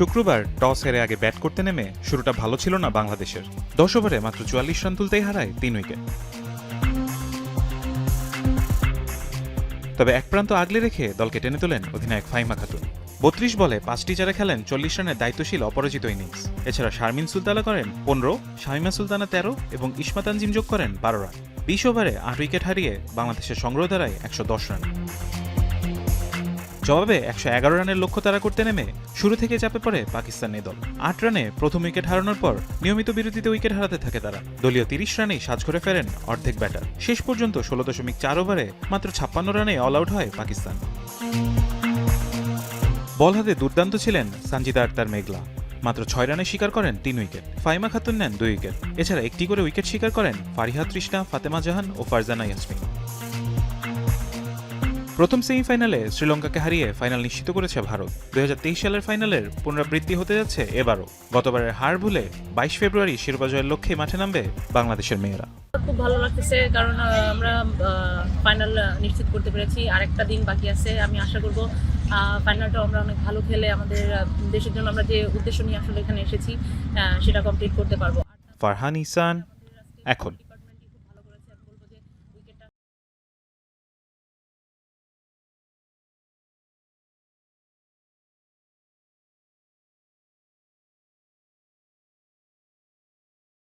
শুক্রবার টস হেরে আগে ব্যাট করতে নেমে শুরুটা ভালো ছিল না বাংলাদেশের। 10 ওভারে মাত্র 44 রান তুলতেই হারায় 3 উইকেট। তবে এক প্রান্ত আগলে রেখে দলকে টেনে তোলেন অধিনায়ক ফাহিমা খাতুন। 32 বলে 5টি চারে খেলেন 40 রানের দায়িত্বশীল অপরাজিত ইনিংস। এছাড়া শারমিন সুলতানা করেন 15, শামিমা সুলতানা 13 এবং ইসমা তানজিম যোগ করেন 12 রান। 20 ওভারে 8 উইকেট হারিয়ে বাংলাদেশের সংগ্রহ দাঁড়ায় 110 রান। জবাবে 111 রানের লক্ষ্য তাড়া করতে নেমে শুরু থেকে চাপে পড়ে পাকিস্তান দল। 8 রানে প্রথম উইকেট হারানোর পর নিয়মিত বিরতিতে উইকেট হারাতে থাকে তারা। দলীয় 30 রানেই সাজঘরে ফেরেন অর্ধেক ব্যাটার। শেষ পর্যন্ত 16.4 ওভারে মাত্র 56 রানে অল আউট হয় পাকিস্তান। বল হাতে দুর্দান্ত ছিলেন সানজিদা আক্তার মেঘলা। মাত্র 6 রানে শিকার করেন 3 উইকেট। ফাহিমা খাতুন নেন 2 উইকেট। এছাড়া একটি করে উইকেট শিকার করেন ফারিহা তৃষ্ণা, ফাতেমা জাহান ও ফারজানা ইয়াসমিন। প্রথম সেমিফাইনালে শ্রীলঙ্কাকে হারিয়ে ফাইনাল নিশ্চিত করেছে ভারত। 2023 সালের ফাইনালের পুনরাবৃত্তি হতে যাচ্ছে এবারও। গতবারের হার ভুলে 22 ফেব্রুয়ারি শিরোপা জয়ের লক্ষ্যে মাঠে নামবে বাংলাদেশের মেয়েরা। খুব ভালো লাগতেছে, কারণ আমরা ফাইনাল নিশ্চিত করতে পেরেছি। আরেকটা দিন বাকি আছে। আমি আশা করব ফাইনালটা আমরা অনেক ভালো খেলে আমাদের দেশের জন্য আমরা যে উদ্দেশ্য নিয়ে আসলে এখানে এসেছি সেটা কমপ্লিট করতে পারবো। ফারহান ইহসান, এখন।